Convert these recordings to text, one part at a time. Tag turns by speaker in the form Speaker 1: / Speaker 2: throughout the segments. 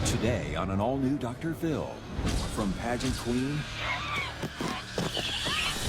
Speaker 1: Today on an all-new Dr. Phil, from pageant queen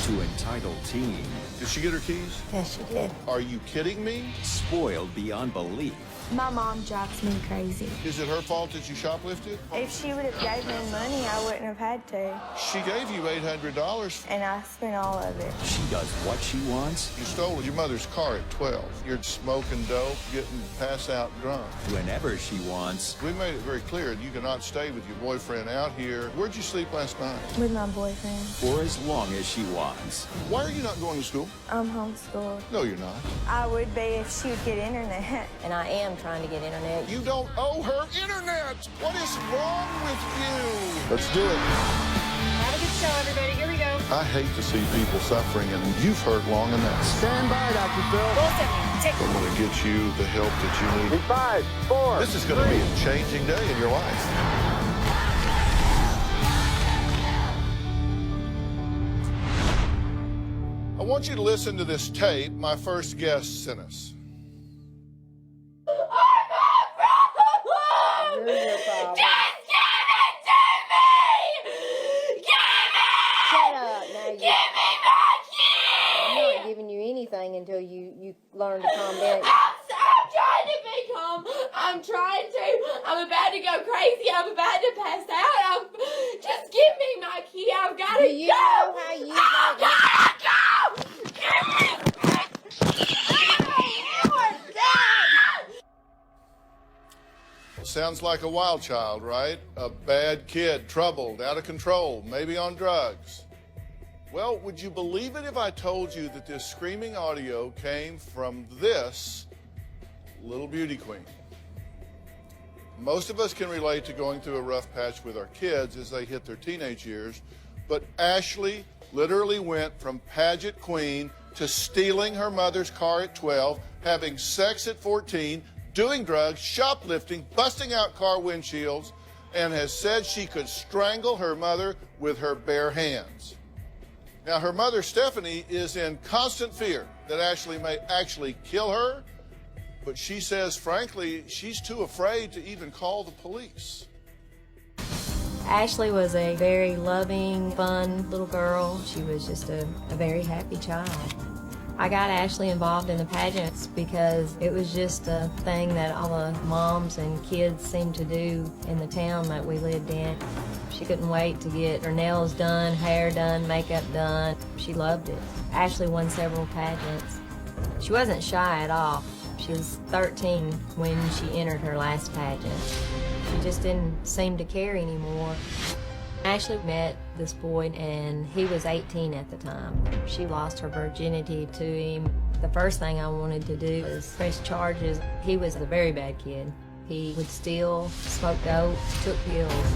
Speaker 1: to entitled teen.
Speaker 2: Did she get her keys?
Speaker 3: Yes, she did.
Speaker 2: Are you kidding me?
Speaker 1: Spoiled beyond belief.
Speaker 4: My mom drives me crazy.
Speaker 2: Is it her fault that you shoplifted?
Speaker 4: If she would have gave me money, I wouldn't have had to.
Speaker 2: She gave you $800.
Speaker 4: And I spent all of it.
Speaker 1: She does what she wants
Speaker 2: You stole your mother's car at 12. You're smoking dope, getting pass-out drunk.
Speaker 1: whenever she wants.
Speaker 2: We made it very clear you cannot stay with your boyfriend out here. Where'd you sleep last night?
Speaker 4: With my boyfriend.
Speaker 1: For as long as she wants.
Speaker 2: Why are you not going to school?
Speaker 4: I'm homeschooled.
Speaker 2: No, you're not.
Speaker 4: I would be if she would get internet.
Speaker 3: And I am trying to get internet.
Speaker 2: You don't owe her internet. What is wrong with you? Let's do it.
Speaker 5: Have a good show, everybody. Here we go.
Speaker 2: I hate to see people suffering, and you've hurt long enough.
Speaker 6: Stand by, Dr. Phil.
Speaker 2: I'm going to get you the help that you need.
Speaker 6: In 5, 4.
Speaker 2: This is going to be a changing day in your life. I want you to listen to this tape my first guest sent us.
Speaker 3: Here's your problem.
Speaker 5: Just give it to me!
Speaker 3: Shut up. Now you.
Speaker 5: Give me my key!
Speaker 3: I'm not giving you anything until you learn to calm down.
Speaker 5: I'm trying to be calm. I'm trying to. I'm about to go crazy. I'm about to pass out. Just give me my key. I've got to
Speaker 3: Do you
Speaker 5: go.
Speaker 3: know how you
Speaker 5: I've
Speaker 3: got
Speaker 5: got to go! Give me back. You are dead!
Speaker 2: Sounds like a wild child, right? A bad kid, troubled, out of control, maybe on drugs. Well, would you believe it if I told you that this screaming audio came from this little beauty queen? Most of us can relate to going through a rough patch with our kids as they hit their teenage years, but Ashley literally went from pageant queen to stealing her mother's car at 12, having sex at 14, doing drugs, shoplifting, busting out car windshields, and has said she could strangle her mother with her bare hands. Now, her mother, Stephanie, is in constant fear that Ashley may actually kill her, but she says, frankly, she's too afraid to even call the police.
Speaker 3: Ashley was a very loving, fun little girl. She was just a very happy child. I got Ashley involved in the pageants because it was just a thing that all the moms and kids seemed to do in the town that we lived in. She couldn't wait to get her nails done, hair done, makeup done. She loved it. Ashley won several pageants. She wasn't shy at all. She was 13 when she entered her last pageant. She just didn't seem to care anymore. Ashley met this boy and he was 18 at the time. She lost her virginity to him. The first thing I wanted to do was press charges. He was a very bad kid. He would steal, smoke dope, took pills.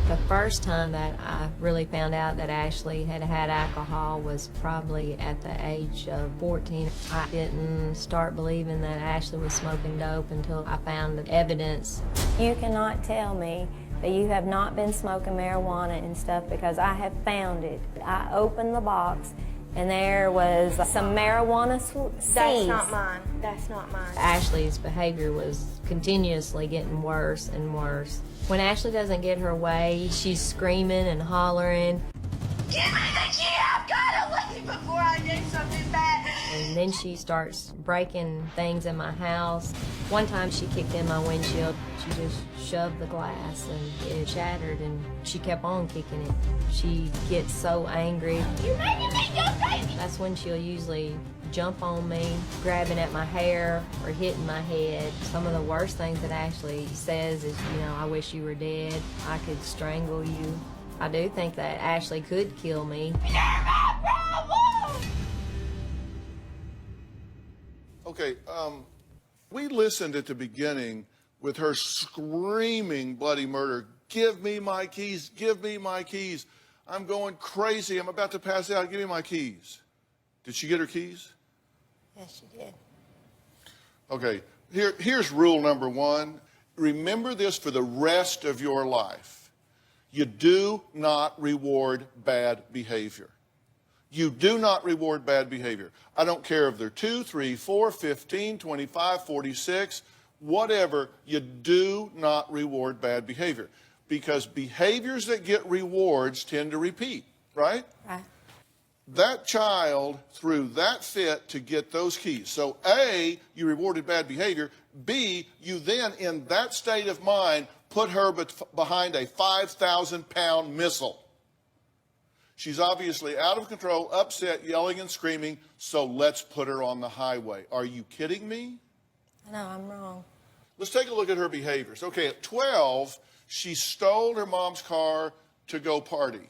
Speaker 3: The first time that I really found out that Ashley had had alcohol was probably at the age of 14. I didn't start believing that Ashley was smoking dope until I found the evidence.
Speaker 4: You cannot tell me that you have not been smoking marijuana and stuff because I have found it. I opened the box and there was some marijuana seeds.
Speaker 5: That's not mine. That's not mine.
Speaker 3: Ashley's behavior was continuously getting worse and worse. When Ashley doesn't get her way, she's screaming and hollering.
Speaker 5: Give me the key. I've got to leave before I do something bad.
Speaker 3: And then she starts breaking things in my house. One time she kicked in my windshield. She just shoved the glass and it shattered and she kept on kicking it. She gets so angry.
Speaker 5: You're making me go crazy.
Speaker 3: That's when she'll usually jump on me, grabbing at my hair or hitting my head. Some of the worst things that Ashley says is, you know, I wish you were dead. I could strangle you. I do think that Ashley could kill me.
Speaker 5: You're my problem.
Speaker 2: Okay, we listened at the beginning with her screaming bloody murder. Give me my keys, give me my keys. I'm going crazy, I'm about to pass out, give me my keys. Did she get her keys?
Speaker 3: Yes, she did.
Speaker 2: Okay, here's rule number one. Remember this for the rest of your life. You do not reward bad behavior. You do not reward bad behavior. I don't care if they're 2, 3, 4, 15, 25, 46. whatever, you do not reward bad behavior. Because behaviors that get rewards tend to repeat, right?
Speaker 4: Right.
Speaker 2: That child threw that fit to get those keys. So A, you rewarded bad behavior. B, you then, in that state of mind, put her behind a 5,000-pound missile. She's obviously out of control, upset, yelling and screaming, so let's put her on the highway. Are you kidding me?
Speaker 4: I know, I'm wrong.
Speaker 2: Let's take a look at her behaviors. Okay, at 12, she stole her mom's car to go party.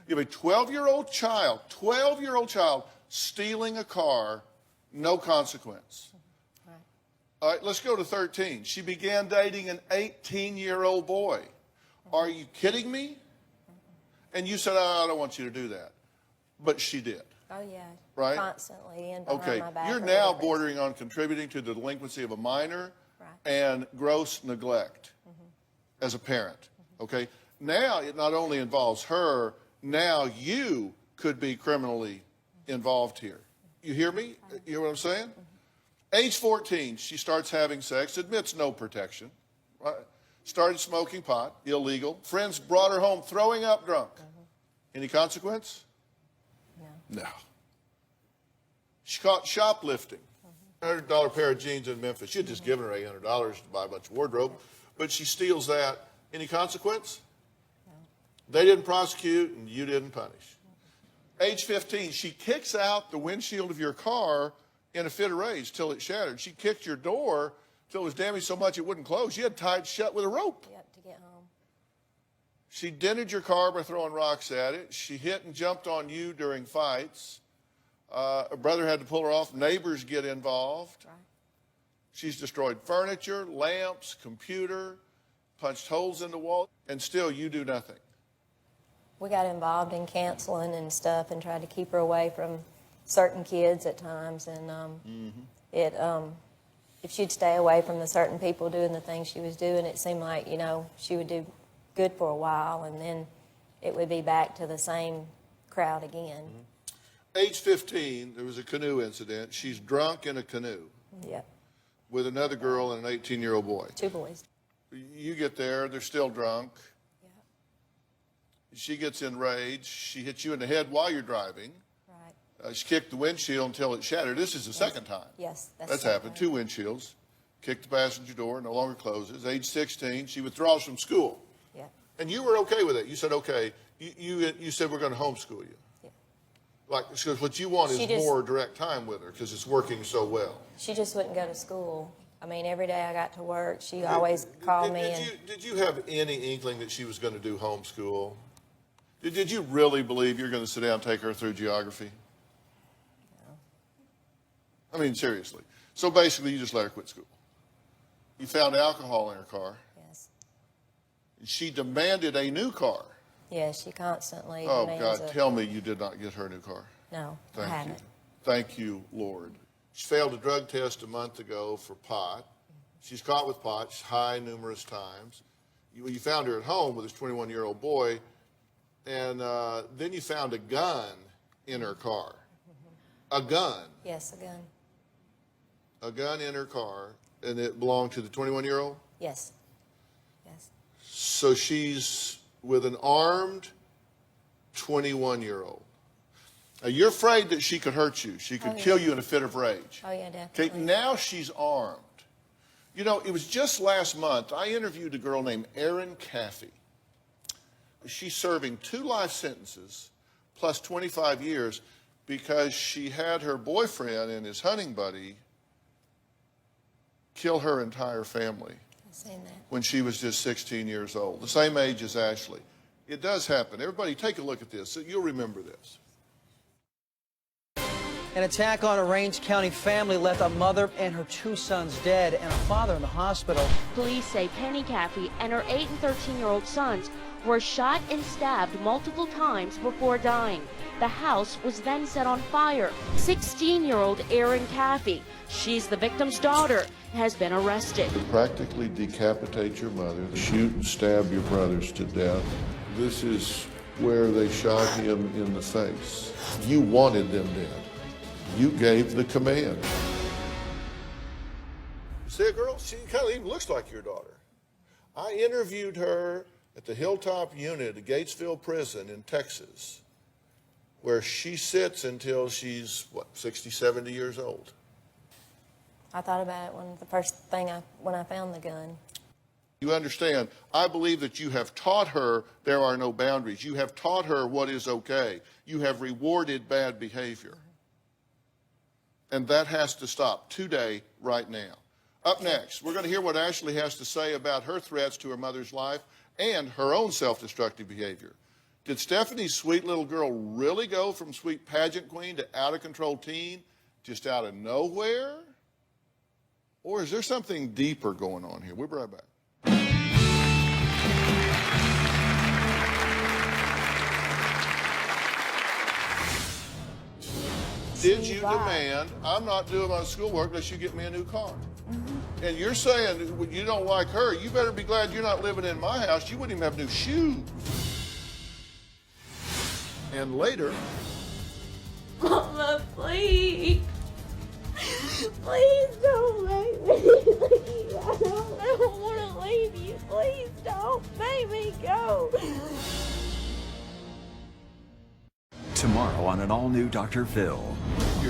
Speaker 2: You have a 12-year-old child stealing a car, no consequence.
Speaker 4: Right.
Speaker 2: All right, let's go to 13. She began dating an 18-year-old boy. Are you kidding me? And you said, I don't want you to do that. But she did.
Speaker 4: Oh, yeah.
Speaker 2: Right?
Speaker 4: Constantly and behind
Speaker 2: Okay,
Speaker 4: my back.
Speaker 2: you're
Speaker 4: or
Speaker 2: now
Speaker 4: whatever.
Speaker 2: bordering on contributing to the delinquency of a minor
Speaker 4: Right.
Speaker 2: and gross neglect as a parent. Okay? Now it not only involves her, now you could be criminally involved here. You hear me? You hear what I'm saying? Age 14, she starts having sex, admits no protection. Right? Started smoking pot, illegal. Friends brought her home throwing up drunk. Any consequence? No. She caught shoplifting. $100 pair of jeans in Memphis. She had just given her $800 to buy a bunch of wardrobe, but she steals that. Any consequence?
Speaker 4: No.
Speaker 2: They didn't prosecute and you didn't punish. Age 15, she kicks out the windshield of your car in a fit of rage till it shattered. She kicked your door till it was damaged so much it wouldn't close. You had tied shut with a rope.
Speaker 4: Yep, to get home.
Speaker 2: She dented your car by throwing rocks at it. She hit and jumped on you during fights. Her brother had to pull her off. Neighbors get involved.
Speaker 4: Right.
Speaker 2: She's destroyed furniture, lamps, computer, punched holes in the wall, and still you do nothing.
Speaker 4: We got involved in counseling and stuff and tried to keep her away from certain kids at times. And if she'd stay away from the certain people doing the things she was doing, it seemed like, you know, she would do good for a while, and then it would be back to the same crowd again.
Speaker 2: Age 15, there was a canoe incident. She's drunk in a canoe
Speaker 4: Yep.
Speaker 2: with another girl and an 18-year-old boy.
Speaker 4: 2 boys.
Speaker 2: You get there, they're still drunk.
Speaker 4: Yep.
Speaker 2: She gets enraged. She hits you in the head while you're driving.
Speaker 4: Right.
Speaker 2: She kicked the windshield until it shattered. This is the second time.
Speaker 4: Yes.
Speaker 2: That's happened. 2 windshields. Kicked the passenger door, no longer closes. Age 16, she withdraws from school.
Speaker 4: Yeah.
Speaker 2: And you were okay with it. You said, okay. You said we're going to homeschool you.
Speaker 4: Yeah.
Speaker 2: Like, because what you want
Speaker 4: She
Speaker 2: is
Speaker 4: just-
Speaker 2: more direct time with her because it's working so well.
Speaker 4: She just wouldn't go to school. I mean, every day I got to work, she always called me.
Speaker 2: Did you have any inkling that she was going to do homeschool? Did you really believe you're going to sit down and take her through geography? No. I mean, seriously. So basically, you just let her quit school. You found alcohol in her car.
Speaker 4: Yes.
Speaker 2: She demanded a new car.
Speaker 4: Yes, she constantly
Speaker 2: Oh,
Speaker 4: demands
Speaker 2: God,
Speaker 4: a-
Speaker 2: tell me you did not get her a new car.
Speaker 4: No, I
Speaker 2: Thank you.
Speaker 4: haven't.
Speaker 2: Thank you, Lord. She failed a drug test a month ago for pot. She's caught with pot. She's high numerous times. You found her at home with this 21-year-old boy, and then you found a gun in her car. A gun.
Speaker 4: Yes, a gun.
Speaker 2: A gun in her car, and it belonged to the 21-year-old?
Speaker 4: Yes. Yes.
Speaker 2: So she's with an armed 21-year-old. Now, you're afraid that she could hurt you. She could kill you in a fit of rage.
Speaker 4: Oh, yeah,
Speaker 2: Okay,
Speaker 4: definitely.
Speaker 2: now she's armed. You know, it was just last month I interviewed a girl named Erin Caffey. She's serving 2 life sentences plus 25 years because she had her boyfriend and his hunting buddy kill her entire family
Speaker 4: I've seen that.
Speaker 2: when she was just 16 years old, the same age as Ashley. It does happen. Everybody take a look at this. You'll remember this.
Speaker 7: An attack on a Range County family left a mother and her 2 sons dead and a father in the hospital.
Speaker 8: Police say Penny Caffey and her 8 and 13-year-old sons were shot and stabbed multiple times before dying. The house was then set on fire. 16-year-old Erin Caffey, she's the victim's daughter, has been arrested.
Speaker 2: To practically decapitate your mother, shoot and stab your brothers to death. This is where they shot him in the face. You wanted them dead. You gave the command. See a girl? She kind of even looks like your daughter. I interviewed her at the Hilltop Unit at Gatesville Prison in Texas, where she sits until she's, what, 60, 70 years old.
Speaker 4: I thought about it when I found the gun.
Speaker 2: You understand, I believe that you have taught her there are no boundaries. You have taught her what is okay. You have rewarded bad behavior. And that has to stop today, right now. Up next, we're going to hear what Ashley has to say about her threats to her mother's life and her own self-destructive behavior. Did Stephanie's sweet little girl really go from sweet pageant queen to out-of-control teen just out of nowhere? Or is there something deeper going on here? We'll be right back. Did you demand, I'm not doing my schoolwork unless you get me a new car? Mm-hmm. And you're saying when you don't like her, you better be glad you're not living in my house. You wouldn't even have new shoes. And later,
Speaker 5: Mama, please. Please don't make me leave. I don't want to leave you. Please don't make me go.
Speaker 1: Tomorrow on an all-new Dr. Phil.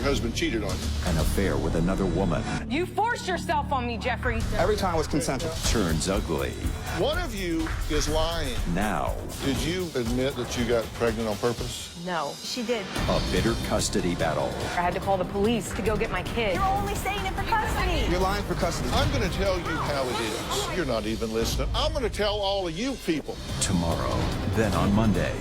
Speaker 2: your husband cheated on you.
Speaker 1: An affair with another woman.
Speaker 9: You forced yourself on me, Jeffrey.
Speaker 6: Every time was consensual.
Speaker 1: Turns ugly.
Speaker 2: One of you is lying.
Speaker 1: Now.
Speaker 2: Did you admit that you got pregnant on purpose?
Speaker 9: No, she did.
Speaker 1: A bitter custody battle.
Speaker 9: I had to call the police to go get my kid.
Speaker 10: You're only saying it for custody.
Speaker 6: You're lying for custody.
Speaker 2: I'm going to tell you how it is. You're not even listening. I'm going to tell all of you people.
Speaker 1: Tomorrow. Then on Monday.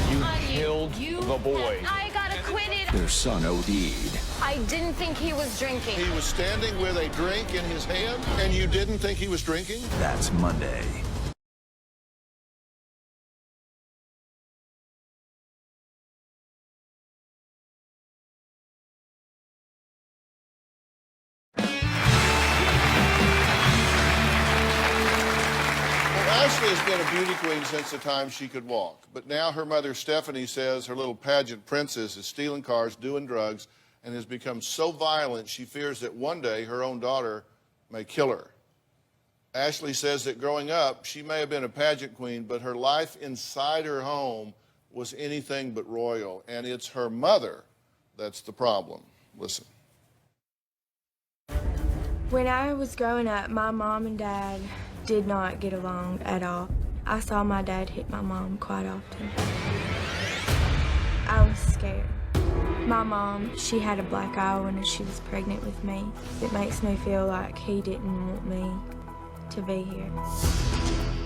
Speaker 6: You killed the boy.
Speaker 10: I got acquitted.
Speaker 1: Their son OD'd.
Speaker 10: I didn't think he was drinking.
Speaker 2: He was standing with a drink in his hand, and you didn't think he was drinking?
Speaker 1: That's Monday.
Speaker 2: Ashley has been a beauty queen since the time she could walk. But now her mother, Stephanie, says her little pageant princess is stealing cars, doing drugs, and has become so violent she fears that one day her own daughter may kill her. Ashley says that growing up, she may have been a pageant queen, but her life inside her home was anything but royal. And it's her mother that's the problem. Listen.
Speaker 11: When I was growing up, my mom and dad did not get along at all. I saw my dad hit my mom quite often. I was scared. My mom, she had a black eye when she was pregnant with me. It makes me feel like he didn't want me to be here.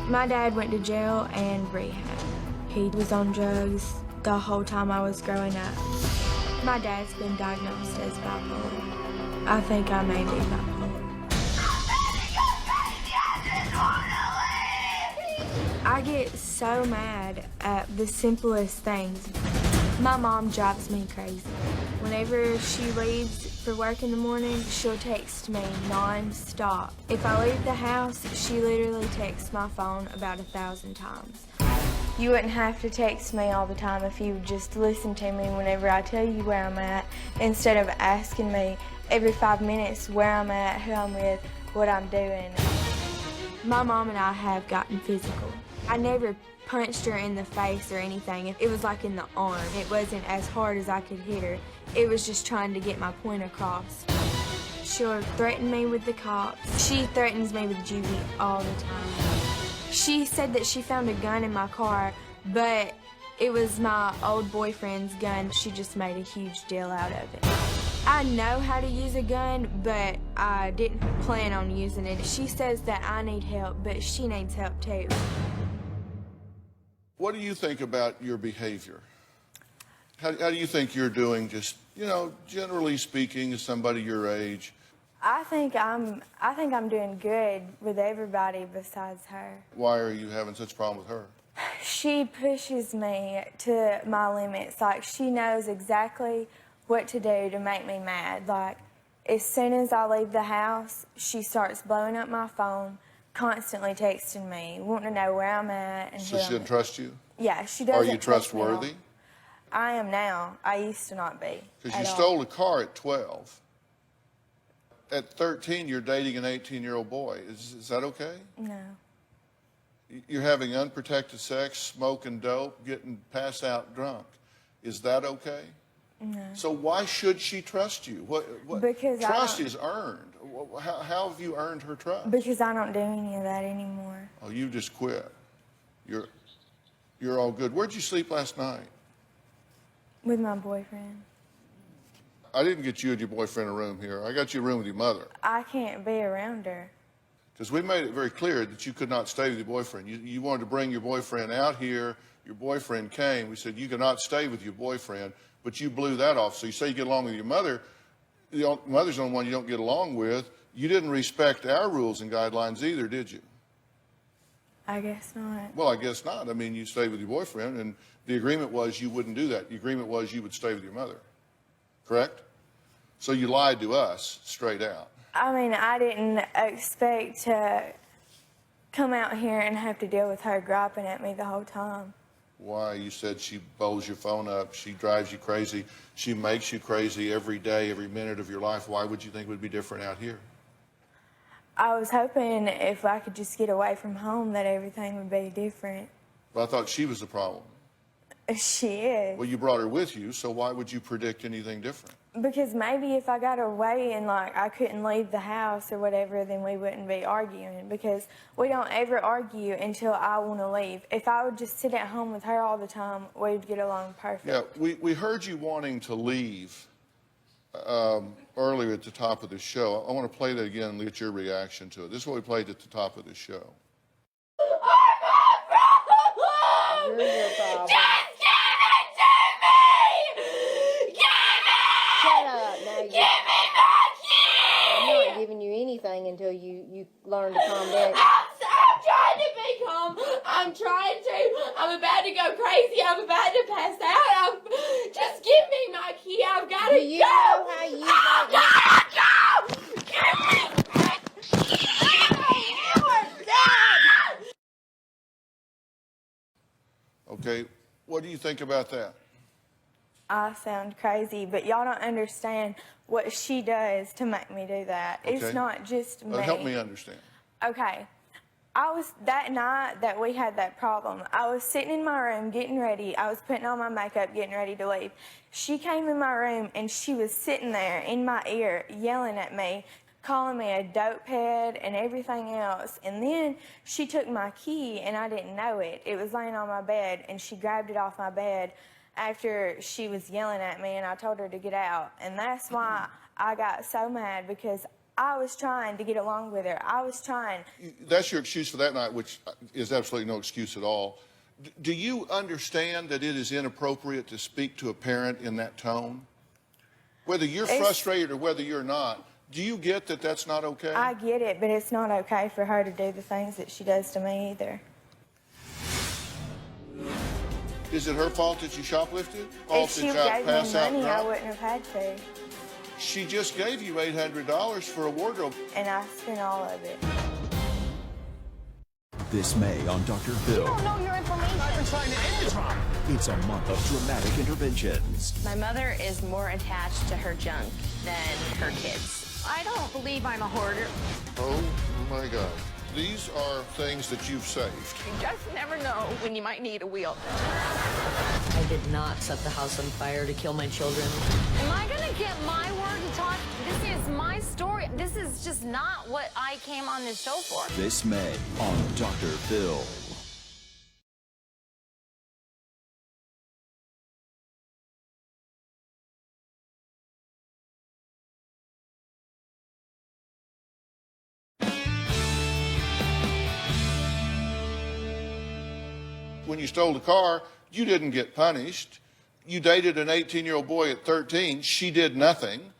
Speaker 11: My dad went to jail and rehab. He was on drugs the whole time I was growing up. My dad's been diagnosed as bipolar. I think I may be bipolar. I get so mad at the simplest things. My mom drives me crazy. Whenever she leaves for work in the morning, she'll text me non-stop. If I leave the house, she literally texts my phone about 1,000 times. You wouldn't have to text me all the time if you would just listen to me whenever I tell you where I'm at, instead of asking me every 5 minutes where I'm at, who I'm with, what I'm doing. My mom and I have gotten physical. I never punched her in the face or anything. It was like in the arm. It wasn't as hard as I could hit her. It was just trying to get my point across. She'll threaten me with the cops. She threatens me with juvie all the time. She said that she found a gun in my car, but it was my old boyfriend's gun. She just made a huge deal out of it. I know how to use a gun, but I didn't plan on using it. She says that I need help, but she needs help too.
Speaker 2: What do you think about your behavior? How do you think you're doing, just, you know, generally speaking, as somebody your age?
Speaker 11: I think I'm doing good with everybody besides her.
Speaker 2: Why are you having such a problem with her?
Speaker 11: She pushes me to my limits. Like, she knows exactly what to do to make me mad. Like, as soon as I leave the house, she starts blowing up my phone, constantly texting me, wanting to know where I'm at. And
Speaker 2: so she doesn't trust you?
Speaker 11: Yeah, she doesn't.
Speaker 2: Are you trustworthy?
Speaker 11: I am now. I used to not be.
Speaker 2: Because you stole a car at 12. at 13, you're dating an 18-year-old boy. Is that okay?
Speaker 11: No.
Speaker 2: You're having unprotected sex, smoking dope, getting passed out drunk. Is that okay?
Speaker 11: No.
Speaker 2: So why should she trust you?
Speaker 11: Because
Speaker 2: trust is earned. How have you earned her trust?
Speaker 11: Because I don't do any of that anymore.
Speaker 2: Oh, you just quit. You're all good. Where'd you sleep last night?
Speaker 11: With my boyfriend.
Speaker 2: I didn't get you and your boyfriend a room here. I got you a room with your mother.
Speaker 11: I can't be around her.
Speaker 2: Because we made it very clear that you could not stay with your boyfriend. You wanted to bring your boyfriend out here. Your boyfriend came. We said you cannot stay with your boyfriend, but you blew that off. So you say you get along with your mother. The mother's the only one you don't get along with. You didn't respect our rules and guidelines either, did you?
Speaker 11: I guess not.
Speaker 2: Well, I guess not. I mean, you stayed with your boyfriend, and the agreement was you wouldn't do that. The agreement was you would stay with your mother. Correct? So you lied to us straight out.
Speaker 11: I mean, I didn't expect to come out here and have to deal with her griping at me the whole time.
Speaker 2: Why? You said she blows your phone up, she drives you crazy, she makes you crazy every day, every minute of your life. Why would you think it would be different out here?
Speaker 11: I was hoping if I could just get away from home that everything would be different.
Speaker 2: But I thought she was the problem.
Speaker 11: She is.
Speaker 2: Well, you brought her with you, so why would you predict anything different?
Speaker 11: Because maybe if I got away and like I couldn't leave the house or whatever, then we wouldn't be arguing. Because we don't ever argue until I want to leave. If I would just sit at home with her all the time, we'd get along perfect.
Speaker 2: Yeah, we heard you wanting to leave earlier at the top of the show. I want to play that again and get your reaction to it. This is what we played at the top of the show.
Speaker 5: You're your problem.
Speaker 3: I'm not giving you anything until you learn to calm down.
Speaker 5: I'm trying to be calm. I'm trying to. I'm about to go crazy. I'm about to pass out. Just give me my key. I've got to go.
Speaker 3: Do you know how you
Speaker 5: I've got to go. Give me. You are dead.
Speaker 2: Okay, what do you think about that?
Speaker 11: I sound crazy, but y'all don't understand what she does to make me do that.
Speaker 2: Okay.
Speaker 11: It's not just me.
Speaker 2: Help me understand.
Speaker 11: Okay. That night that we had that problem, I was sitting in my room getting ready. I was putting on my makeup, getting ready to leave. She came in my room and she was sitting there in my ear yelling at me, calling me a dope head and everything else. And then she took my key and I didn't know it. It was laying on my bed and she grabbed it off my bed after she was yelling at me and I told her to get out. And that's why I got so mad, because I was trying to get along with her. I was trying.
Speaker 2: That's your excuse for that night, which is absolutely no excuse at all. Do you understand that it is inappropriate to speak to a parent in that tone? Whether you're frustrated or whether you're not, do you get that that's not okay?
Speaker 11: I get it, but it's not okay for her to do the things that she does to me either.
Speaker 2: Is it her fault that you shoplifted?
Speaker 11: If she gave me money, I wouldn't have had to.
Speaker 2: She just gave you $800 for a wardrobe.
Speaker 11: And I spent all of it.
Speaker 1: This May on Dr. Phil.
Speaker 10: You don't know your information.
Speaker 6: I've been trying to end this problem.
Speaker 1: It's a month of dramatic interventions.
Speaker 10: My mother is more attached to her junk than her kids. I don't believe I'm a hoarder.
Speaker 2: Oh my God. These are things that you've saved.
Speaker 10: You just never know when you might need a wheel.
Speaker 3: I did not set the house on fire to kill my children.
Speaker 10: Am I gonna get my word to talk? This is my story. This is just not what I came on this show for.
Speaker 1: This May on Dr. Phil.
Speaker 2: When you stole the car, you didn't get punished. You dated an 18-year-old boy at 13. She did nothing.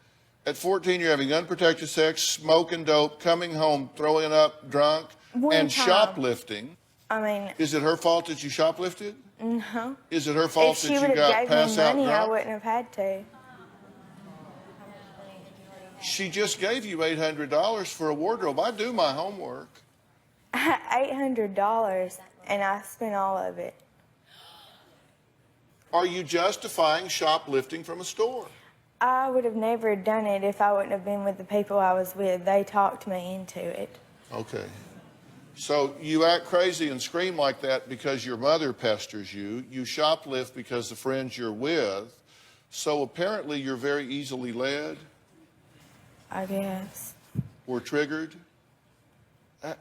Speaker 2: At 14, you're having unprotected sex, smoking dope, coming home, throwing up drunk, and shoplifting.
Speaker 11: I mean...
Speaker 2: Is it her fault that you shoplifted?
Speaker 11: No.
Speaker 2: Is it her fault that you got passed out
Speaker 11: If she would have gave me money,
Speaker 2: drunk?
Speaker 11: I wouldn't have had to.
Speaker 2: She just gave you $800 for a wardrobe. I do my homework.
Speaker 11: $800, and I spent all of it.
Speaker 2: Are you justifying shoplifting from a store?
Speaker 11: I would have never done it if I wouldn't have been with the people I was with. They talked me into it.
Speaker 2: Okay. So you act crazy and scream like that because your mother pesters you. You shoplift because the friends you're with. So apparently you're very easily led
Speaker 11: I guess.
Speaker 2: or triggered.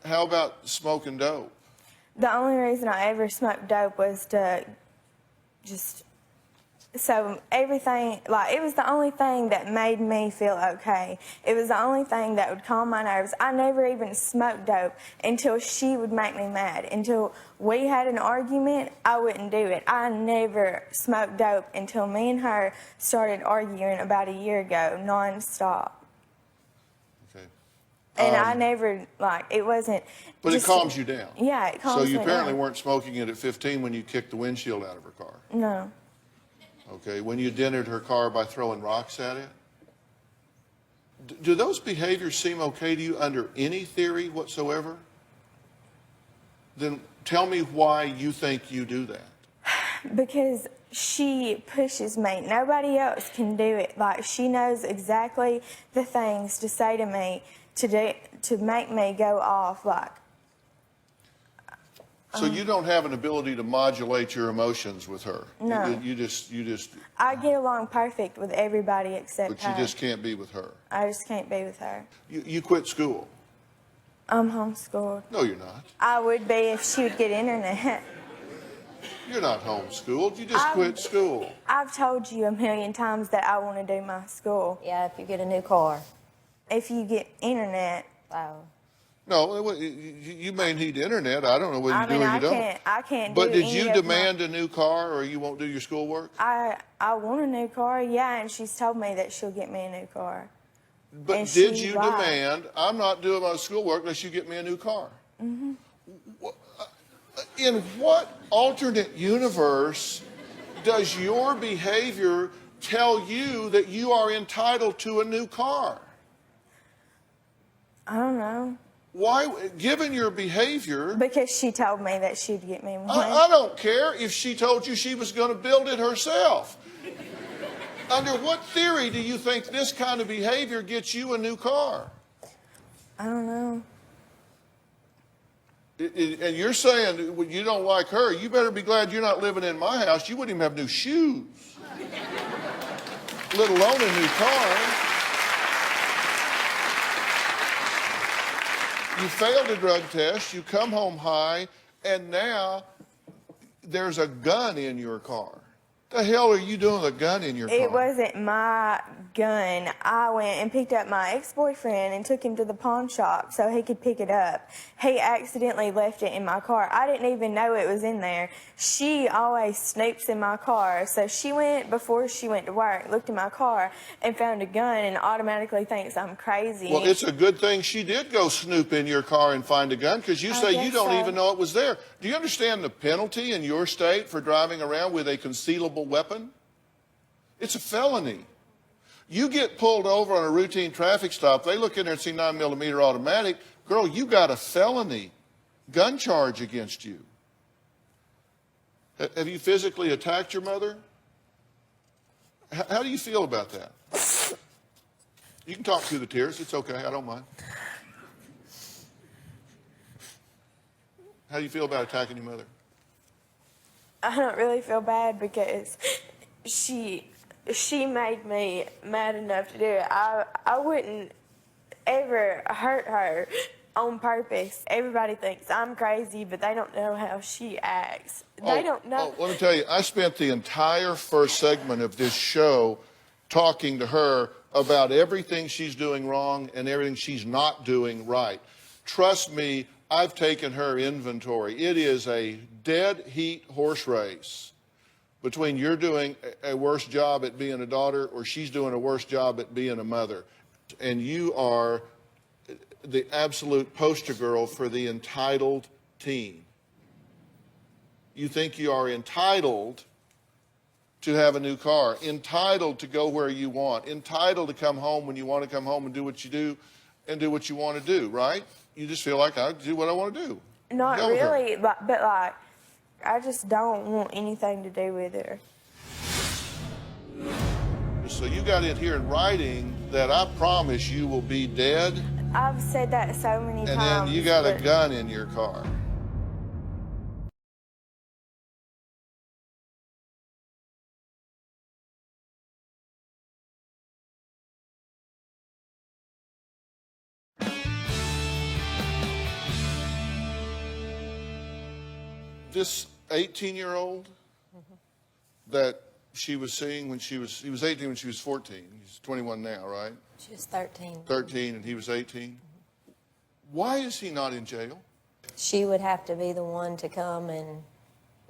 Speaker 2: How about smoking dope?
Speaker 11: The only reason I ever smoked dope was to just, so everything, like, it was the only thing that made me feel okay. It was the only thing that would calm my nerves. I never even smoked dope until she would make me mad. Until we had an argument, I wouldn't do it. I never smoked dope until me and her started arguing about a year ago, nonstop.
Speaker 2: Okay.
Speaker 11: And I never, like, it wasn't.
Speaker 2: But
Speaker 11: just,
Speaker 2: it calms you down.
Speaker 11: Yeah, it calms me down.
Speaker 2: So you apparently weren't smoking it at 15 when you kicked the windshield out of her car.
Speaker 11: No.
Speaker 2: Okay, when you dented her car by throwing rocks at it? Do those behaviors seem okay to you under any theory whatsoever? Then tell me why you think you do that.
Speaker 11: Because she pushes me. Nobody else can do it. Like, she knows exactly the things to say to me to make me go off. Like,
Speaker 2: so you don't have an ability to modulate your emotions with her.
Speaker 11: No.
Speaker 2: You just.
Speaker 11: I get along perfect with everybody except
Speaker 2: But
Speaker 11: her.
Speaker 2: you just can't be with her.
Speaker 11: I just can't be with her.
Speaker 2: You quit school.
Speaker 11: I'm homeschooled.
Speaker 2: No, you're not.
Speaker 11: I would be if she would get internet.
Speaker 2: You're not homeschooled. You just quit school.
Speaker 11: I've told you a million times that I want to do my school.
Speaker 4: Yeah, if you get a new car.
Speaker 11: If you get internet.
Speaker 4: Wow.
Speaker 2: No, you may need internet. I don't know whether you do or you don't.
Speaker 11: I can't do
Speaker 2: But did
Speaker 11: any
Speaker 2: you
Speaker 11: of
Speaker 2: demand a new car or you won't do your schoolwork?
Speaker 11: I want a new car, yeah, and she's told me that she'll get me a new car.
Speaker 2: But
Speaker 11: And
Speaker 2: did
Speaker 11: she
Speaker 2: you
Speaker 11: lied.
Speaker 2: demand, I'm not doing my schoolwork unless you get me a new car?
Speaker 11: Mm-hmm.
Speaker 2: In what alternate universe does your behavior tell you that you are entitled to a new car?
Speaker 11: I don't know.
Speaker 2: Why, given your behavior?
Speaker 11: Because she told me that she'd get me one.
Speaker 2: I don't care if she told you she was going to build it herself. Under what theory do you think this kind of behavior gets you a new car?
Speaker 11: I don't know.
Speaker 2: And you're saying when you don't like her, you better be glad you're not living in my house. You wouldn't even have new shoes, let alone a new car. You failed a drug test, you come home high, and now there's a gun in your car. The hell are you doing with a gun in your car?
Speaker 11: It wasn't my gun. I went and picked up my ex-boyfriend and took him to the pawn shop so he could pick it up. He accidentally left it in my car. I didn't even know it was in there. She always snoops in my car, so she went, before she went to work, looked in my car and found a gun and automatically thinks I'm crazy.
Speaker 2: Well, it's a good thing she did go snoop in your car and find a gun, because you say you don't even know it was there. Do you understand the penalty in your state for driving around with a concealable weapon? It's a felony. You get pulled over on a routine traffic stop, they look in there and see 9mm automatic. Girl, you got a felony gun charge against you. Have you physically attacked your mother? How do you feel about that? You can talk through the tears. It's okay. I don't mind. How do you feel about attacking your mother?
Speaker 11: I don't really feel bad because she made me mad enough to do it. I wouldn't ever hurt her on purpose. Everybody thinks I'm crazy, but they don't know how she acts. They don't know.
Speaker 2: Let me tell you, I spent the entire first segment of this show talking to her about everything she's doing wrong and everything she's not doing right. Trust me, I've taken her inventory. It is a dead heat horse race between you're doing a worse job at being a daughter or she's doing a worse job at being a mother. And you are the absolute poster girl for the entitled teen. You think you are entitled to have a new car, entitled to go where you want, entitled to come home when you want to come home and do what you do and do what you want to do, right? You just feel like I do what I want to do.
Speaker 11: Not really, but like, I just don't want anything to do with her.
Speaker 2: So you got it here in writing that I promise you will be dead.
Speaker 11: I've said that so many times.
Speaker 2: And then you got a
Speaker 11: but
Speaker 2: gun in your car. This 18-year-old that she was seeing when he was 18 when she was 14. He's 21 now, right?
Speaker 4: She was 13.
Speaker 2: 13 and he was 18. Why is he not in jail?
Speaker 4: She would have to be the one to come and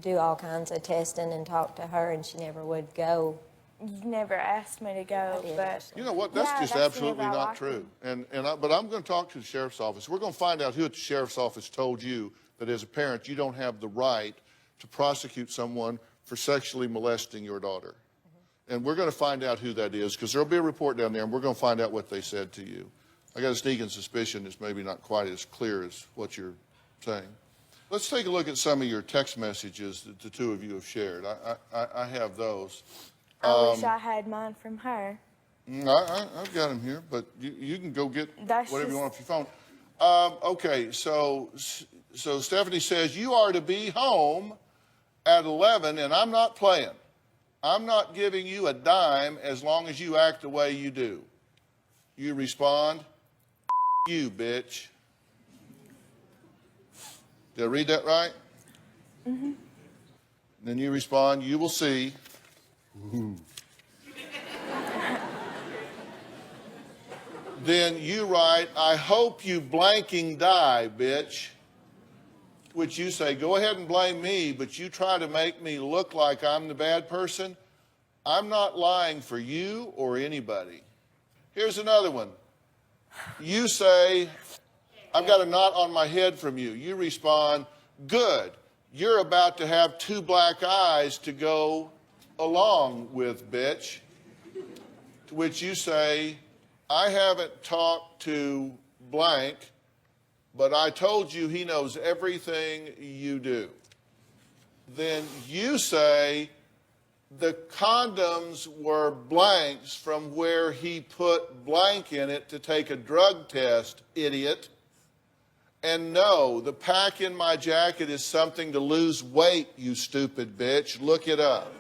Speaker 4: do all kinds of testing and talk to her, and she never would go.
Speaker 11: You never asked me to go, but
Speaker 2: You know what? That's
Speaker 11: yeah,
Speaker 2: just
Speaker 11: that's
Speaker 2: absolutely
Speaker 11: whenever I
Speaker 2: not
Speaker 11: like
Speaker 2: true.
Speaker 11: him.
Speaker 2: But I'm going to talk to the sheriff's office. We're going to find out who at the sheriff's office told you that as a parent you don't have the right to prosecute someone for sexually molesting your daughter. And we're going to find out who that is, because there'll be a report down there, and we're going to find out what they said to you. I got a sneaking suspicion it's maybe not quite as clear as what you're saying. Let's take a look at some of your text messages that the two of you have shared. I have those.
Speaker 11: I wish I had mine from her.
Speaker 2: I've got them here, but you can go get whatever you want off your phone. Okay, so Stephanie says, you are to be home at 11, and I'm not playing. I'm not giving you a dime as long as you act the way you do. You respond, you, bitch. Did I read that right? Mm-hmm. Then you respond, you will see. Then you write, I hope you blanking die, bitch. Which you say, go ahead and blame me, but you try to make me look like I'm the bad person. I'm not lying for you or anybody. Here's another one. You say, I've got a knot on my head from you. You respond, good. You're about to have two black eyes to go along with, bitch. To which you say, I haven't talked to blank, but I told you he knows everything you do. Then you say, the condoms were blanks from where he put blank in it to take a drug test, idiot. And no, the pack in my jacket is something to lose weight, you stupid bitch. Look it up.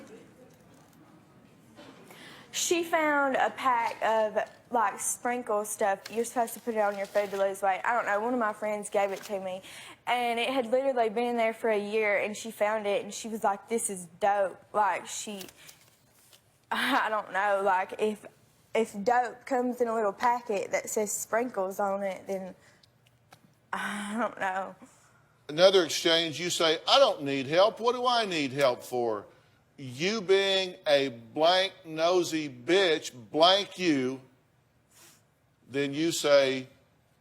Speaker 11: She found a pack of like sprinkle stuff. You're supposed to put it on your food to lose weight. I don't know. One of my friends gave it to me, and it had literally been in there for a year. And she found it, and she was like, "This is dope." Like I don't know. Like if dope comes in a little packet that says sprinkles on it, then I don't know.
Speaker 2: Another exchange. You say, "I don't need help. What do I need help for?" You being a blank nosy bitch, blank you. Then you say,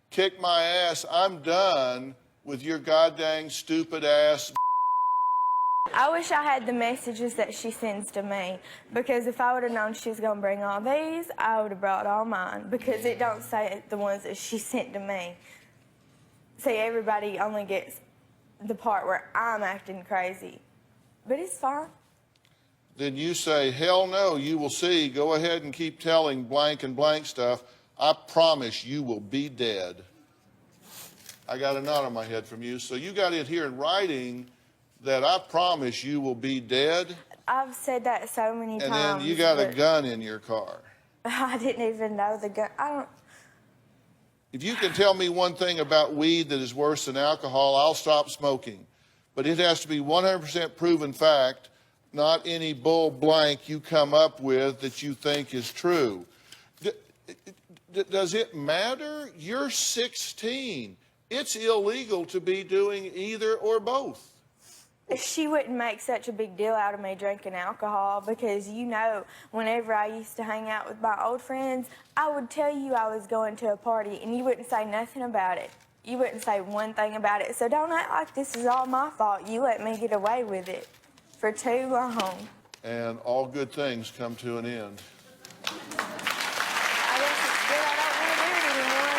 Speaker 2: kick my ass, I'm done with your goddamn stupid ass.
Speaker 11: I wish I had the messages that she sends to me, because if I would have known she was going to bring all these, I would have brought all mine, because it don't say the ones that she sent to me. See, everybody only gets the part where I'm acting crazy, but it's fine.
Speaker 2: Then you say, hell no, you will see. Go ahead and keep telling blank and blank stuff. I promise you will be dead. I got a knot on my head from you. So you got it here in writing that I promise you will be dead.
Speaker 11: I've said that so many times.
Speaker 2: And then you got a gun in your car.
Speaker 11: I didn't even know the gun. I don't.
Speaker 2: If you can tell me one thing about weed that is worse than alcohol, I'll stop smoking. But it has to be 100% proven fact, not any bull blank you come up with that you think is true. Does it matter? You're 16. It's illegal to be doing either or both.
Speaker 11: She wouldn't make such a big deal out of me drinking alcohol, because, you know, whenever I used to hang out with my old friends, I would tell you I was going to a party, and you wouldn't say nothing about it. You wouldn't say one thing about it. So don't act like this is all my fault. You let me get away with it for too long.
Speaker 2: And all good things come to an end.
Speaker 11: I guess it's good I don't want to do it anymore.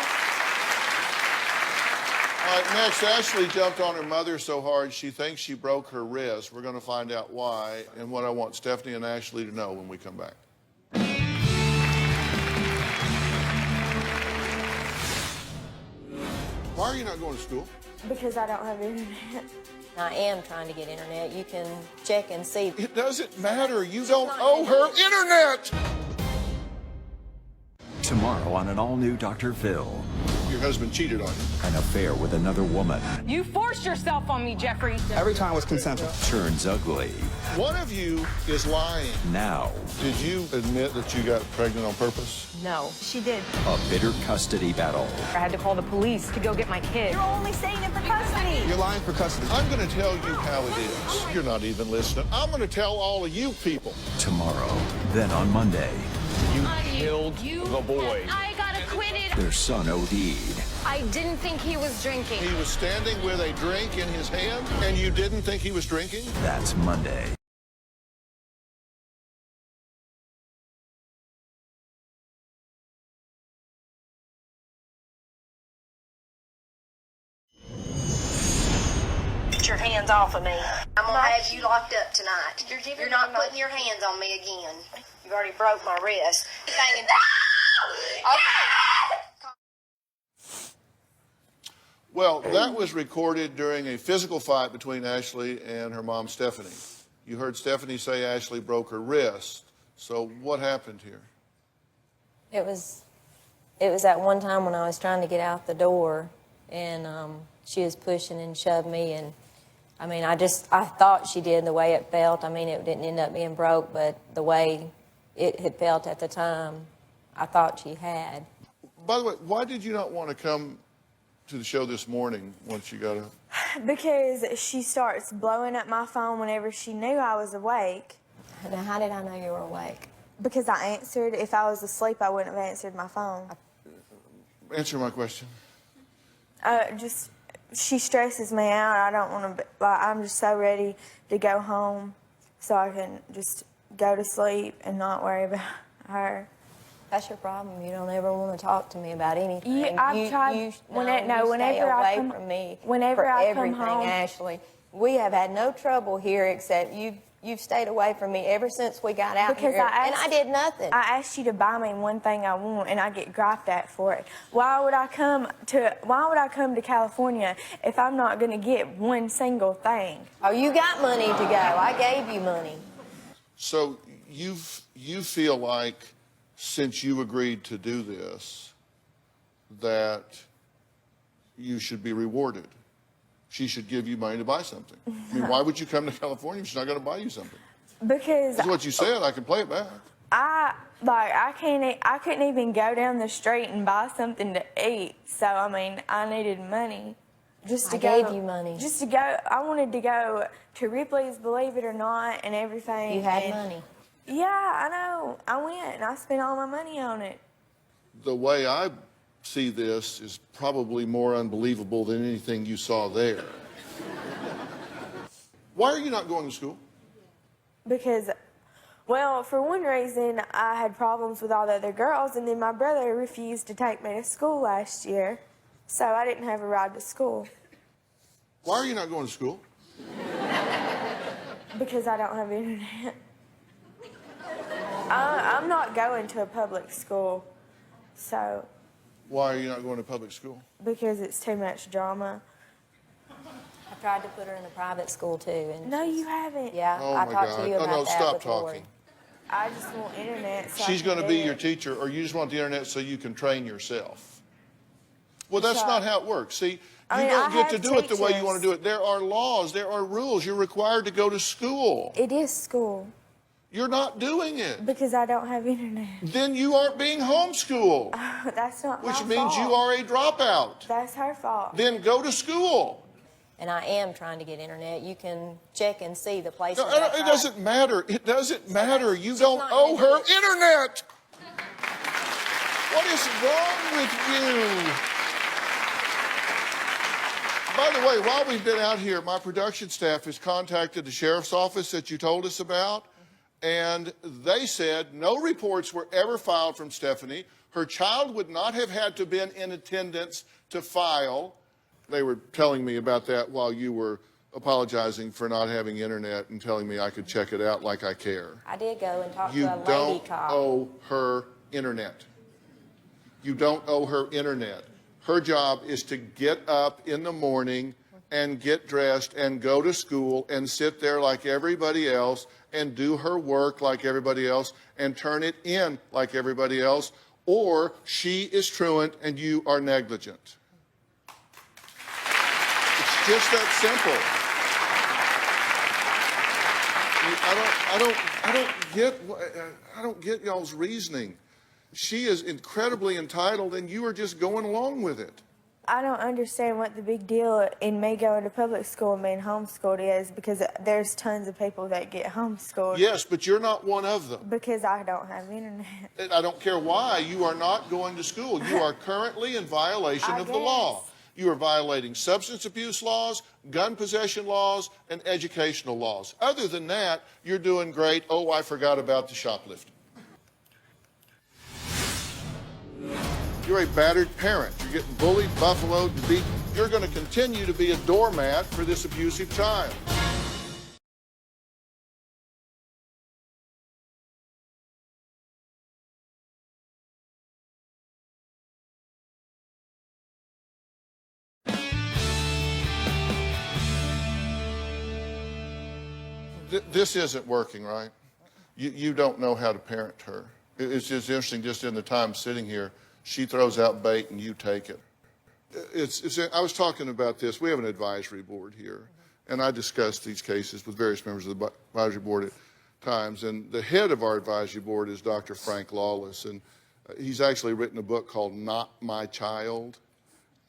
Speaker 2: All right, next, Ashley jumped on her mother so hard she thinks she broke her wrist. We're going to find out why and what I want Stephanie and Ashley to know when we come back. Why are you not going to school?
Speaker 11: Because I don't have internet.
Speaker 4: I am trying to get internet. You can check and see.
Speaker 2: It doesn't matter. You don't owe her internet.
Speaker 1: Tomorrow on an all-new Dr. Phil.
Speaker 2: Your husband cheated on you.
Speaker 1: An affair with another woman
Speaker 9: You forced yourself on me, Jeffrey.
Speaker 6: Every time was consensual.
Speaker 1: turns ugly.
Speaker 2: One of you is lying.
Speaker 1: Now,
Speaker 2: Did you admit that you got pregnant on purpose?
Speaker 9: No, she did.
Speaker 1: a bitter custody battle.
Speaker 9: I had to call the police to go get my kid.
Speaker 5: You're only saying it for custody.
Speaker 6: You're lying for custody.
Speaker 2: I'm going to tell you how it is. You're not even listening. I'm going to tell all of you people.
Speaker 1: Tomorrow. Then on Monday,
Speaker 6: You killed the boy.
Speaker 10: I got acquitted.
Speaker 1: their son OD'd.
Speaker 10: I didn't think he was drinking.
Speaker 2: He was standing with a drink in his hand, and you didn't think he was drinking?
Speaker 1: That's Monday.
Speaker 5: Get your hands off of me. I'm gonna have you locked up tonight. You're not putting your hands on me again. You already broke my wrist. Hanging down. Okay.
Speaker 2: Well, that was recorded during a physical fight between Ashley and her mom, Stephanie. You heard Stephanie say Ashley broke her wrist. So what happened here?
Speaker 4: It was that one time when I was trying to get out the door, and she was pushing and shoved me, and I mean, I thought she did the way it felt. I mean, it didn't end up being broke, but the way it had felt at the time, I thought she had.
Speaker 2: By the way, why did you not want to come to the show this morning once you got up?
Speaker 11: Because she starts blowing up my phone whenever she knew I was awake.
Speaker 4: Now, how did I know you were awake?
Speaker 11: Because I answered. If I was asleep, I wouldn't have answered my phone.
Speaker 2: Answer my question.
Speaker 11: She stresses me out. I don't want to, I'm just so ready to go home so I can just go to sleep and not worry about her.
Speaker 4: That's your problem. You don't ever want to talk to me about anything.
Speaker 11: I've tried.
Speaker 4: Whenever
Speaker 11: I come,
Speaker 4: from me
Speaker 11: whenever
Speaker 4: for
Speaker 11: I
Speaker 4: everything,
Speaker 11: come home,
Speaker 4: Ashley. We have had no trouble here except you've stayed away from me ever since we got out
Speaker 11: because
Speaker 4: here, and I did nothing.
Speaker 11: I asked you to buy me one thing I want, and I get griped at for it. Why would I come to California if I'm not going to get one single thing?
Speaker 4: Oh, you got money to go. I gave you money.
Speaker 2: So you feel like since you agreed to do this, that you should be rewarded. She should give you money to buy something. I mean, why would you come to California if she's not going to buy you something?
Speaker 11: Because
Speaker 2: That's what you said. I can play it back.
Speaker 11: I couldn't even go down the street and buy something to eat. So I mean, I needed money. I
Speaker 4: gave you money.
Speaker 11: Just to go. I wanted to go to Ripley's, believe it or not, and everything.
Speaker 4: You had money.
Speaker 11: Yeah, I know. I went and I spent all my money on it.
Speaker 2: The way I see this is probably more unbelievable than anything you saw there. Why are you not going to school?
Speaker 11: Because, well, for one reason, I had problems with all the other girls, and then my brother refused to take me to school last year, so I didn't have a ride to school.
Speaker 2: Why are you not going to school?
Speaker 11: Because I don't have internet. I'm not going to a public school, so...
Speaker 2: Why are you not going to public school?
Speaker 11: Because it's too much drama.
Speaker 4: I tried to put her in a private school too, and
Speaker 11: No, you haven't.
Speaker 4: yeah,
Speaker 2: Oh
Speaker 4: I
Speaker 2: my
Speaker 4: talked
Speaker 2: God.
Speaker 4: to you
Speaker 2: Oh,
Speaker 4: about
Speaker 2: no,
Speaker 4: that
Speaker 2: stop
Speaker 4: before.
Speaker 2: talking.
Speaker 11: I just want internet. So
Speaker 2: She's
Speaker 11: I
Speaker 2: going
Speaker 11: can
Speaker 2: to be
Speaker 11: do
Speaker 2: your
Speaker 11: it.
Speaker 2: teacher, or you just want the internet so you can train yourself. Well, that's
Speaker 11: So-
Speaker 2: not how it works. See, you
Speaker 11: I mean,
Speaker 2: don't
Speaker 11: I
Speaker 2: get to
Speaker 11: have
Speaker 2: do it the way you want to
Speaker 11: teachers.
Speaker 2: do it. There are laws, there are rules. You're required to go to school.
Speaker 11: It is school
Speaker 2: You're not doing it.
Speaker 11: because I don't have internet.
Speaker 2: Then you aren't being homeschooled,
Speaker 11: That's not
Speaker 2: which
Speaker 11: my
Speaker 2: means
Speaker 11: fault.
Speaker 2: you are a dropout.
Speaker 11: That's her fault.
Speaker 2: Then go to school.
Speaker 4: And I am trying to get internet. You can check and see the places.
Speaker 2: No,
Speaker 4: I
Speaker 2: it
Speaker 4: tried.
Speaker 2: doesn't matter. It doesn't matter. You
Speaker 4: she's
Speaker 2: don't
Speaker 4: not
Speaker 2: owe
Speaker 4: gonna do
Speaker 2: her
Speaker 4: it.
Speaker 2: internet. What is wrong with you? By the way, while we've been out here, my production staff has contacted the sheriff's office that you told us about, and they said no reports were ever filed from Stephanie. Her child would not have had to been in attendance to file. They were telling me about that while you were apologizing for not having internet and telling me I could check it out like I care.
Speaker 4: I did go and talk
Speaker 2: You
Speaker 4: to a lady
Speaker 2: don't
Speaker 4: cop.
Speaker 2: owe her internet. You don't owe her internet. Her job is to get up in the morning and get dressed and go to school and sit there like everybody else and do her work like everybody else and turn it in like everybody else, or she is truant and you are negligent. It's just that simple. I don't get y'all's reasoning. She is incredibly entitled, and you are just going along with it.
Speaker 11: I don't understand what the big deal in me going to public school and being homeschooled is, because there's tons of people that get homeschooled.
Speaker 2: Yes, but you're not one of them.
Speaker 11: Because I don't have internet.
Speaker 2: I don't care why. You are not going to school. You are currently in violation of the law. You are violating substance abuse laws, gun possession laws, and educational laws. Other than that, you're doing great. Oh, I forgot about the shoplifting. You're a battered parent. You're getting bullied, buffaloed, and beaten. You're going to continue to be a doormat for this abusive child. This isn't working, right? You don't know how to parent her. It's just interesting, just in the time sitting here, she throws out bait and you take it. I was talking about this. We have an advisory board here, and I discuss these cases with various members of the advisory board at times. And the head of our advisory board is Dr. Frank Lawless, and he's actually written a book called Not My Child.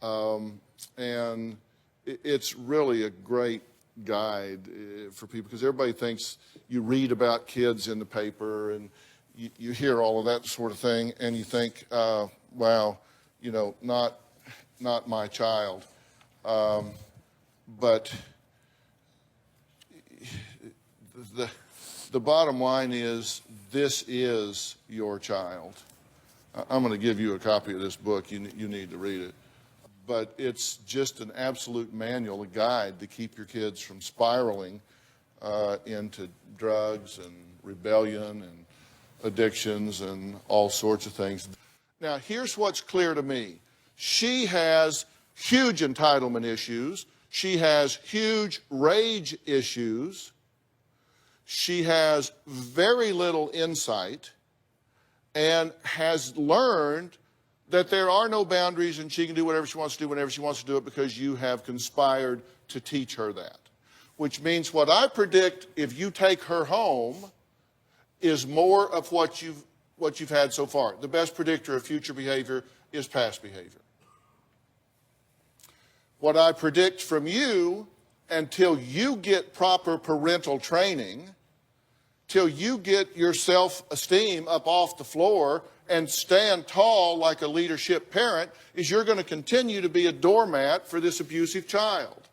Speaker 2: And it's really a great guide for people, because everybody thinks you read about kids in the paper and you hear all of that sort of thing, and you think, wow, you know, not my child. But the bottom line is, this is your child. I'm going to give you a copy of this book. You need to read it. But it's just an absolute manual, a guide to keep your kids from spiraling into drugs and rebellion and addictions and all sorts of things. Now, here's what's clear to me. She has huge entitlement issues. She has huge rage issues. She has very little insight and has learned that there are no boundaries and she can do whatever she wants to do whenever she wants to do it, because you have conspired to teach her that. Which means what I predict, if you take her home, is more of what you've had so far. The best predictor of future behavior is past behavior. What I predict from you, until you get proper parental training, till you get your self-esteem up off the floor and stand tall like a leadership parent, is you're going to continue to be a doormat for this abusive child.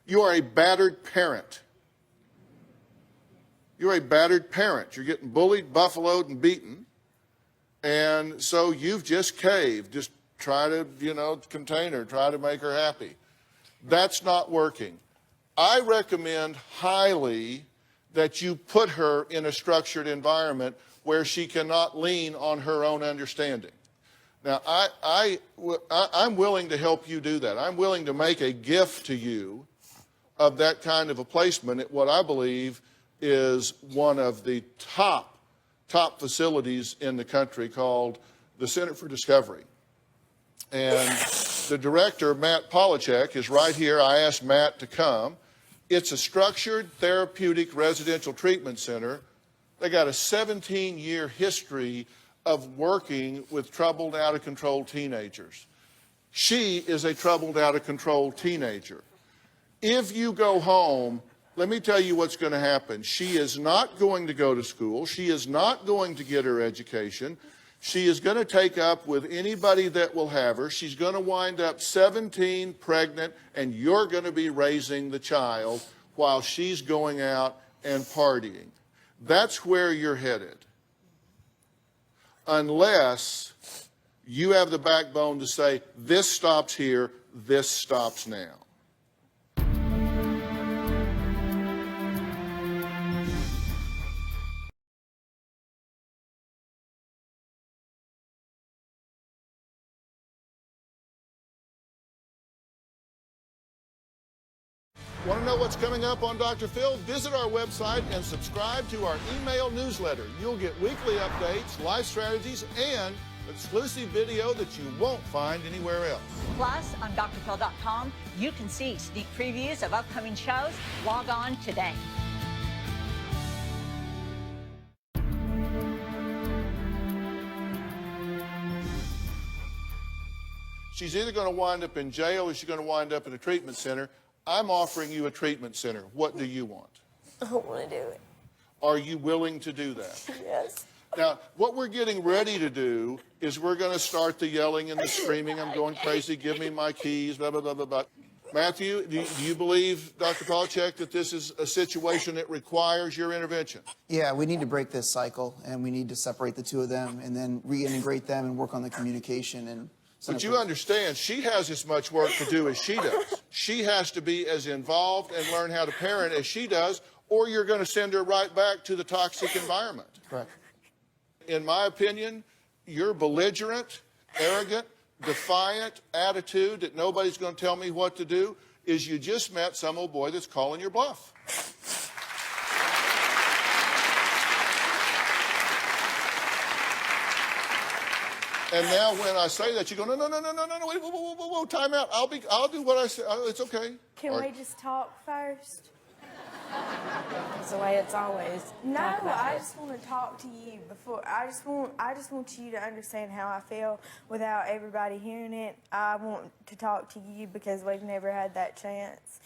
Speaker 2: You are a battered parent. You're a battered parent. You're getting bullied, buffaloed, and beaten. And so you've just caved. Just try to, contain her, try to make her happy. That's not working. I recommend highly that you put her in a structured environment where she cannot lean on her own understanding. Now, I'm willing to help you do that. I'm willing to make a gift to you of that kind of a placement at what I believe is one of the top facilities in the country, called the Center for Discovery. And the director, Matt Polachek, is right here. I asked Matt to come. It's a structured therapeutic residential treatment center. They got a 17-year history of working with troubled, out-of-control teenagers. She is a troubled, out-of-control teenager. If you go home, let me tell you what's going to happen. She is not going to go to school. She is not going to get her education. She is going to take up with anybody that will have her. She's going to wind up 17, pregnant, and you're going to be raising the child while she's going out and partying. That's where you're headed. Unless you have the backbone to say, this stops here, this stops now. Want to know what's coming up on Dr. Phil? Visit our website and subscribe to our email newsletter. You'll get weekly updates, life strategies, and exclusive video that you won't find anywhere else.
Speaker 12: Plus, on drphil.com, you can see sneak previews of upcoming shows. Log on today.
Speaker 2: She's either going to wind up in jail or she's going to wind up in a treatment center. I'm offering you a treatment center. What do you want?
Speaker 4: I don't want to do it.
Speaker 2: Are you willing to do that?
Speaker 4: Yes.
Speaker 2: Now, what we're getting ready to do is we're going to start the yelling and the screaming. I'm going crazy. Give me my keys, blah, blah, blah, blah, blah. Matthew, do you believe, Dr. Polachek, that this is a situation that requires your intervention?
Speaker 13: Yeah, we need to break this cycle, and we need to separate the two of them and then reintegrate them and work on the communication. And
Speaker 2: but you understand, she has as much work to do as she does. She has to be as involved and learn how to parent as she does, or you're going to send her right back to the toxic environment.
Speaker 13: Correct.
Speaker 2: In my opinion, your belligerent, arrogant, defiant attitude that nobody's going to tell me what to do is you just met some old boy that's calling your bluff. And now when I say that, you go, no, wait, whoa, time out. I'll do what I say. It's okay.
Speaker 11: Can we just talk first?
Speaker 4: That's the way it's always.
Speaker 11: No,
Speaker 4: talk about
Speaker 11: I
Speaker 4: it.
Speaker 11: just want to talk to you before. I just want you to understand how I feel without everybody hearing it. I want to talk to you because we've never had that chance.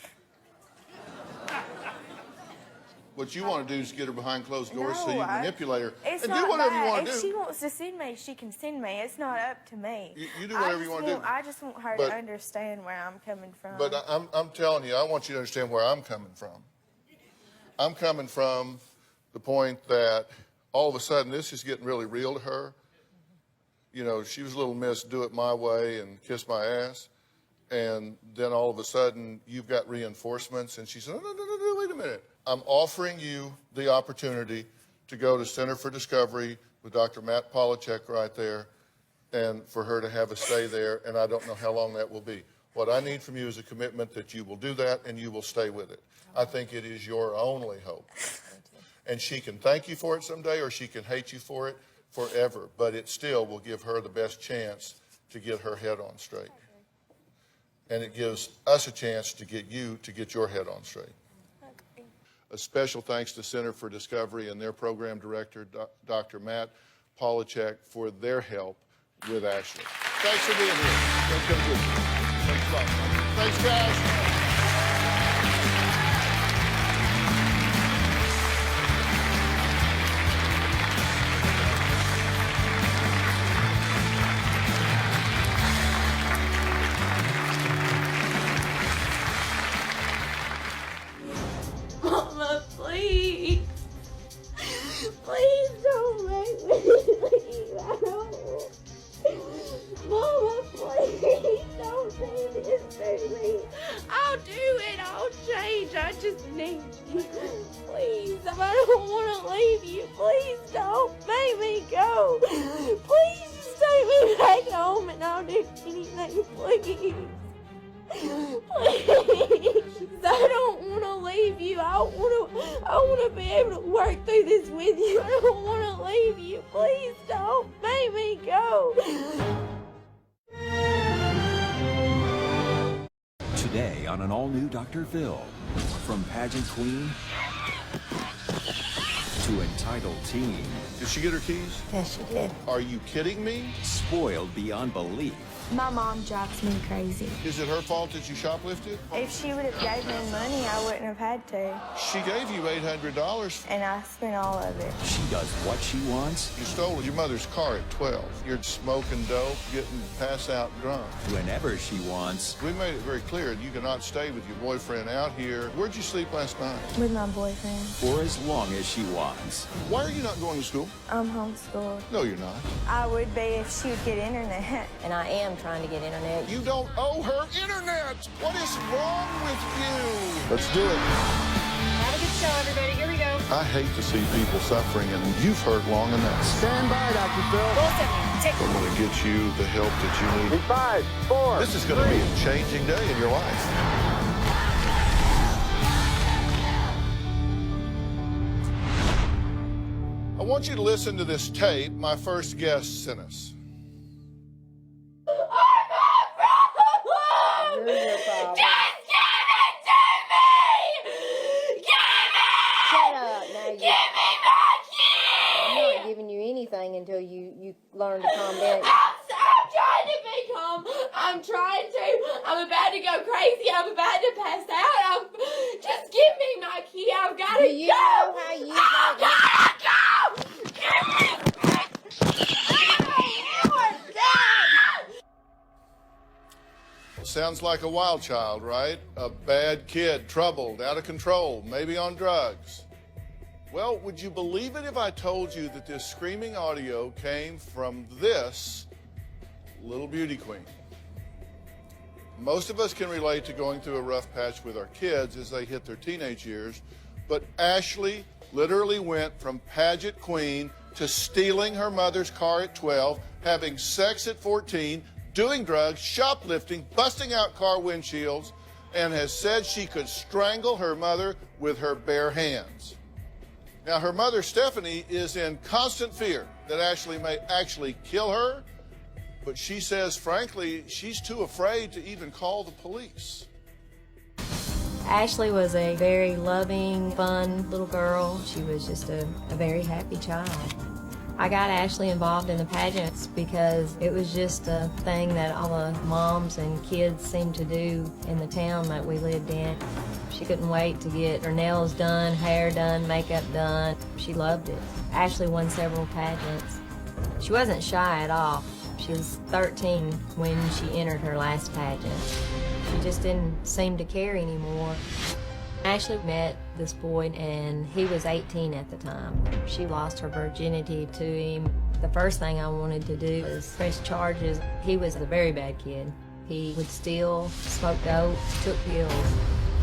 Speaker 2: What you want to do is get her behind closed doors so
Speaker 11: No,
Speaker 2: you manipulate her.
Speaker 11: It's
Speaker 2: and
Speaker 11: not
Speaker 2: do whatever
Speaker 11: that.
Speaker 2: you want to
Speaker 11: If
Speaker 2: do.
Speaker 11: she wants to send me, she can send me. It's not up to me.
Speaker 2: You do whatever you want to do.
Speaker 11: I just want her
Speaker 2: But-
Speaker 11: to understand where I'm coming from.
Speaker 2: But I'm telling you, I want you to understand where I'm coming from. I'm coming from the point that all of a sudden this is getting really real to her. You know, she was a little miss, do it my way and kiss my ass. And then all of a sudden you've got reinforcements and she said, no, wait a minute. I'm offering you the opportunity to go to Center for Discovery with Dr. Matt Polachek right there and for her to have a stay there, and I don't know how long that will be. What I need from you is a commitment that you will do that and you will stay with it. I think it is your only hope. And she can thank you for it someday or she can hate you for it forever, but it still will give her the best chance to get her head on straight. And it gives us a chance to get you to get your head on straight. A special thanks to Center for Discovery and their program director, Dr. Matt Polachek, for their help with Ashley. Thanks for being here. Thanks a lot. Thanks, guys.
Speaker 11: Mama, please. Please don't make me leave out. Mama, please don't do this to me. I'll do it. I'll change. I just need you. Please, I don't want to leave you. Please don't make me go. Please just take me back home and I'll do anything, please. Please, I don't want to leave you. I want to be able to work through this with you. I don't want to leave you. Please don't make me go.
Speaker 1: Today on an all-new Dr. Phil, from pageant queen to entitled teen.
Speaker 2: Did she get her keys?
Speaker 4: Yes, she did.
Speaker 2: Are you kidding me?
Speaker 1: Spoiled beyond belief.
Speaker 11: My mom drives me crazy.
Speaker 2: Is it her fault that you shoplifted?
Speaker 11: If she would have gave me money, I wouldn't have had to.
Speaker 2: She gave you $800.
Speaker 11: And I spent all of it.
Speaker 1: She does what she wants,
Speaker 2: You stole your mother's car at 12. You're smoking dope, getting pass out drunk.
Speaker 1: whenever she wants,
Speaker 2: We made it very clear you cannot stay with your boyfriend out here. Where'd you sleep last night?
Speaker 11: With my boyfriend.
Speaker 1: for as long as she wants.
Speaker 2: Why are you not going to school?
Speaker 11: I'm homeschooled.
Speaker 2: No, you're not.
Speaker 11: I would be if she would get internet.
Speaker 4: And I am trying to get internet.
Speaker 2: You don't owe her internet. What is wrong with you? Let's do it.
Speaker 10: Have a good show, everybody. Here we go.
Speaker 2: I hate to see people suffering, and you've hurt long enough.
Speaker 6: Stand by, Dr. Phil.
Speaker 2: I'm going to get you the help that you need.
Speaker 6: In 5, 4.
Speaker 2: This is going to be a changing day in your life. want you to listen to this tape my first guest sent us.
Speaker 3: Giving you anything until you learn to calm down.
Speaker 11: I'm trying to be calm. I'm trying to. I'm about to go crazy. I'm about to pass out. Just give me my key. I've got to go.
Speaker 3: Do you know how you
Speaker 11: I've got to go.
Speaker 2: Sounds like a wild child, right? A bad kid, troubled, out of control, maybe on drugs. Well, would you believe it if I told you that this screaming audio came from this little beauty queen? Most of us can relate to going through a rough patch with our kids as they hit their teenage years, but Ashley literally went from pageant queen to stealing her mother's car at 12, having sex at 14, doing drugs, shoplifting, busting out car windshields, and has said she could strangle her mother with her bare hands. Now, her mother, Stephanie, is in constant fear that Ashley may actually kill her, but she says, frankly, she's too afraid to even call the police.
Speaker 3: Ashley was a very loving, fun little girl. She was just a very happy child. I got Ashley involved in the pageants because it was just a thing that all the moms and kids seemed to do in the town that we lived in. She couldn't wait to get her nails done, hair done, makeup done. She loved it. Ashley won several pageants. She wasn't shy at all. She was 13 when she entered her last pageant. She just didn't seem to care anymore. Ashley met this boy and he was 18 at the time. She lost her virginity to him. The first thing I wanted to do was press charges. He was a very bad kid. He would steal, smoke dope, took pills.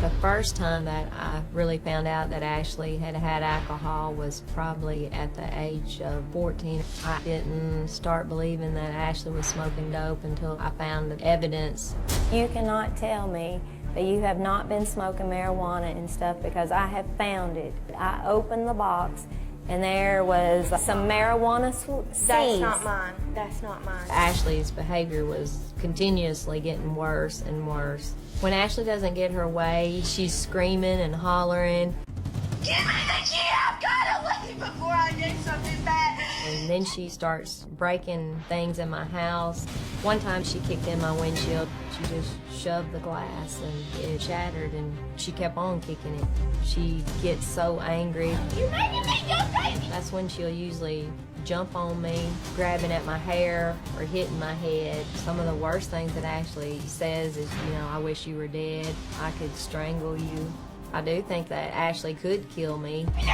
Speaker 3: The first time that I really found out that Ashley had had alcohol was probably at the age of 14. I didn't start believing that Ashley was smoking dope until I found the evidence.
Speaker 4: You cannot tell me that you have not been smoking marijuana and stuff because I have found it. I opened the box and there was some marijuana seeds.
Speaker 11: That's not mine. That's not mine.
Speaker 3: Ashley's behavior was continuously getting worse and worse. When Ashley doesn't get her way, she's screaming and hollering.
Speaker 11: Give me the key! I've got to leave before I do something bad.
Speaker 3: And then she starts breaking things in my house. One time she kicked in my windshield. She just shoved the glass and it shattered and she kept on kicking it. She gets so angry.
Speaker 11: You're making me go crazy!
Speaker 3: That's when she'll usually jump on me, grabbing at my hair or hitting my head. Some of the worst things that Ashley says is, you know, I wish you were dead. I could strangle you. I do think that Ashley could kill me.
Speaker 11: You're